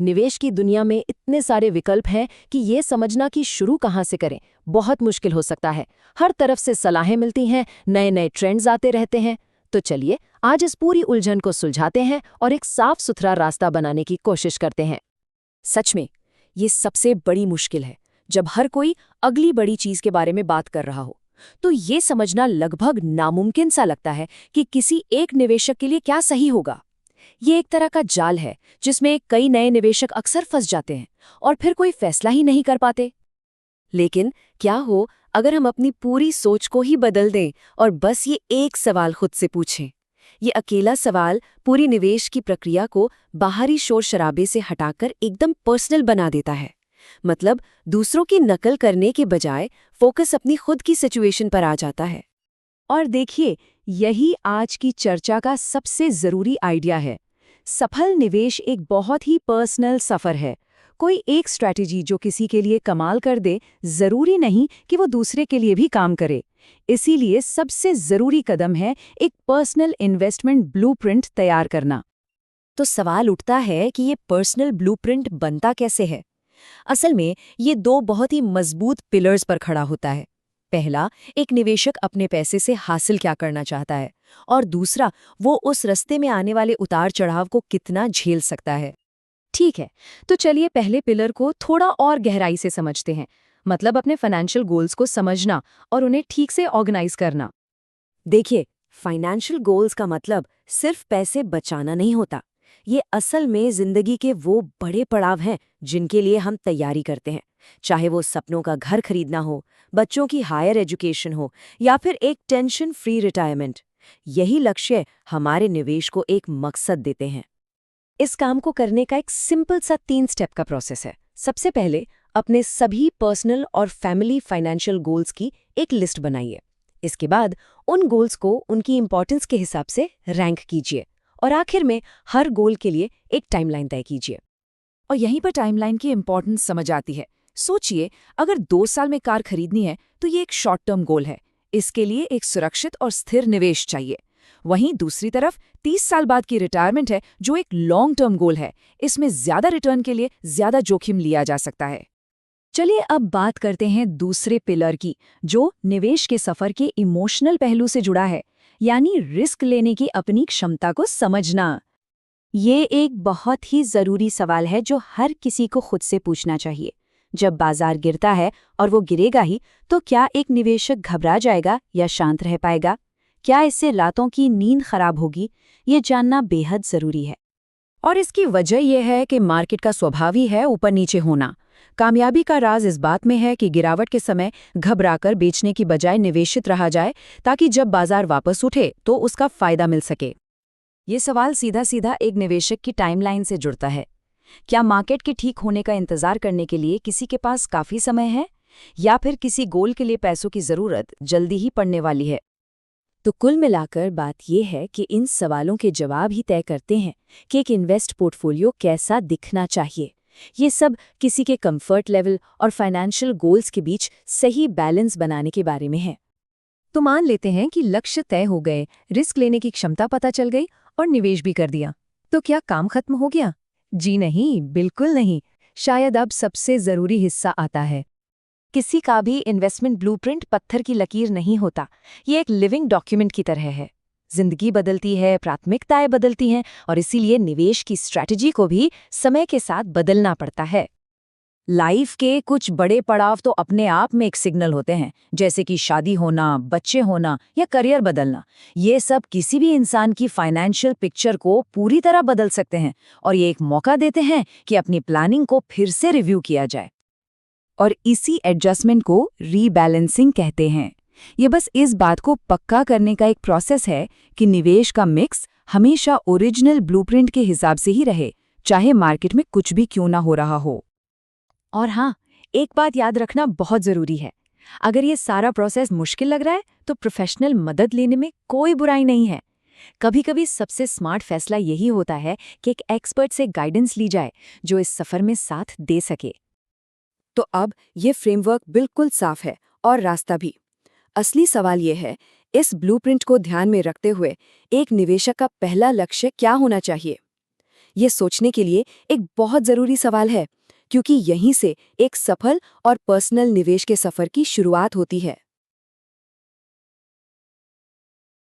निवेश की दुनिया में इतने सारे विकल्प हैं कि ये समझना कि शुरू कहाँ से करें बहुत मुश्किल हो सकता है। हर तरफ से सलाहें मिलती हैं, नए नए ट्रेंड्स आते रहते हैं। तो चलिए आज इस पूरी उलझन को सुलझाते हैं और एक साफ सुथरा रास्ता बनाने की कोशिश करते हैं। सच में ये सबसे बड़ी मुश्किल है जब हर कोई अगली बड़ी चीज के बारे में बात कर रहा हो। तो ये समझना लगभग नामुमकिन सा लगता है कि किसी एक निवेशक के लिए क्या सही होगा। ये एक तरह का जाल है जिसमें कई नए निवेशक अक्सर फंस जाते हैं और फिर कोई फैसला ही नहीं कर पाते। लेकिन क्या हो अगर हम अपनी पूरी सोच को ही बदल दें और बस ये एक सवाल खुद से पूछें। ये अकेला सवाल पूरी निवेश की प्रक्रिया को बाहरी शोर शराबे से हटाकर एकदम पर्सनल बना देता है। मतलब दूसरों की नकल करने के बजाय फोकस अपनी खुद की सिचुएशन पर आ जाता है। और देखिए, यही आज की चर्चा का सबसे जरूरी आइडिया है। सफल निवेश एक बहुत ही पर्सनल सफर है। कोई एक स्ट्रैटेजी जो किसी के लिए कमाल कर दे, जरूरी नहीं कि वो दूसरे के लिए भी काम करे। इसीलिए सबसे जरूरी कदम है एक पर्सनल इन्वेस्टमेंट ब्लूप्रिंट तैयार करना। तो सवाल उठता है कि ये पर्सनल ब्लूप्रिंट बनता कैसे है। असल में ये दो बहुत ही मजबूत पिलर्स पर खड़ा होता है। पहला, एक निवेशक अपने पैसे से हासिल क्या करना चाहता है, और दूसरा, वो उस रास्ते में आने वाले उतार चढ़ाव को कितना झेल सकता है। ठीक है, तो चलिए पहले पिलर को थोड़ा और गहराई से समझते हैं। मतलब अपने फाइनेंशियल गोल्स को समझना और उन्हें ठीक से ऑर्गेनाइज करना। देखिए, फाइनेंशियल गोल्स का मतलब सिर्फ पैसे बचाना नहीं होता। ये असल में जिंदगी के वो बड़े पड़ाव हैं जिनके लिए हम तैयारी करते हैं। चाहे वो सपनों का घर खरीदना हो, बच्चों की हायर एजुकेशन हो, या फिर एक टेंशन फ्री रिटायरमेंट। यही लक्ष्य हमारे निवेश को एक मकसद देते हैं। इस काम को करने का एक सिंपल सा 3 स्टेप का प्रोसेस है। सबसे पहले अपने सभी पर्सनल और फैमिली फाइनेंशियल गोल्स की एक लिस्ट बनाइए। इसके बाद उन गोल्स को उनकी इंपॉर्टेंस के हिसाब से रैंक कीजिए और आखिर में हर गोल के लिए एक टाइमलाइन तय कीजिए। और यहीं पर टाइमलाइन की इंपॉर्टेंस समझ आती है। सोचिए, अगर 2 साल में कार खरीदनी है तो ये एक शॉर्ट टर्म गोल है। इसके लिए एक सुरक्षित और स्थिर निवेश चाहिए। वहीं दूसरी तरफ 30 साल बाद की रिटायरमेंट है, जो एक लॉन्ग टर्म गोल है। इसमें ज्यादा रिटर्न के लिए ज्यादा जोखिम लिया जा सकता है। चलिए अब बात करते हैं दूसरे पिलर की, जो निवेश के सफर के इमोशनल पहलू से जुड़ा है, यानी रिस्क लेने की अपनी क्षमता को समझना। ये एक बहुत ही जरूरी सवाल है जो हर किसी को खुद से पूछना चाहिए। जब बाजार गिरता है, और वो गिरेगा ही, तो क्या एक निवेशक घबरा जाएगा या शांत रह पाएगा? क्या इससे रातों की नींद खराब होगी? ये जानना बेहद जरूरी है। और इसकी वजह यह है कि मार्केट का स्वभाव ही है ऊपर नीचे होना। कामयाबी का राज इस बात में है कि गिरावट के समय घबराकर बेचने की बजाय निवेशित रहा जाए, ताकि जब बाजार वापस उठे तो उसका फायदा मिल सके। ये सवाल सीधा सीधा एक निवेशक की टाइमलाइन से जुड़ता है। क्या मार्केट के ठीक होने का इंतजार करने के लिए किसी के पास काफी समय है, या फिर किसी गोल के लिए पैसों की जरूरत जल्दी ही पड़ने वाली है? तो कुल मिलाकर बात यह है कि इन सवालों के जवाब ही तय करते हैं कि एक इन्वेस्ट पोर्टफोलियो कैसा दिखना चाहिए। ये सब किसी के कंफर्ट लेवल और फाइनेंशियल गोल्स के बीच सही बैलेंस बनाने के बारे में है। तो मान लेते हैं कि लक्ष्य तय हो गए, रिस्क लेने की क्षमता पता चल गई और निवेश भी कर दिया। तो क्या काम खत्म हो गया? जी नहीं, बिल्कुल नहीं। शायद अब सबसे जरूरी हिस्सा आता है। किसी का भी इन्वेस्टमेंट ब्लूप्रिंट पत्थर की लकीर नहीं होता। ये एक लिविंग डॉक्यूमेंट की तरह है। जिंदगी बदलती है, प्राथमिकताएं बदलती हैं, और इसीलिए निवेश की स्ट्रैटेजी को भी समय के साथ बदलना पड़ता है। लाइफ के कुछ बड़े पड़ाव तो अपने आप में एक सिग्नल होते हैं, जैसे कि शादी होना, बच्चे होना या करियर बदलना। ये सब किसी भी इंसान की फाइनेंशियल पिक्चर को पूरी तरह बदल सकते हैं, और ये एक मौका देते हैं कि अपनी प्लानिंग को फिर से रिव्यू किया जाए। और इसी एडजस्टमेंट को रीबैलेंसिंग कहते हैं। ये बस इस बात को पक्का करने का एक प्रोसेस है कि निवेश का मिक्स हमेशा ओरिजिनल ब्लूप्रिंट के हिसाब से ही रहे, चाहे मार्केट में कुछ भी क्यों ना हो रहा हो। और हाँ, एक बात याद रखना बहुत जरूरी है। अगर ये सारा प्रोसेस मुश्किल लग रहा है तो प्रोफेशनल मदद लेने में कोई बुराई नहीं है। कभी-कभी सबसे स्मार्ट फैसला यही होता है कि एक एक्सपर्ट से गाइडेंस ली जाए, जो इस सफर में साथ दे सके। तो अब ये फ्रेमवर्क बिल्कुल साफ है, और रास्ता भी। असली सवाल ये है, इस ब्लूप्रिंट को ध्यान में रखते हुए एक निवेशक का पहला लक्ष्य क्या होना चाहिए? ये सोचने के लिए एक बहुत ज़रूरी सवाल है, क्योंकि यहीं से एक सफल और पर्सनल निवेश के सफ़र की शुरुआत होती है।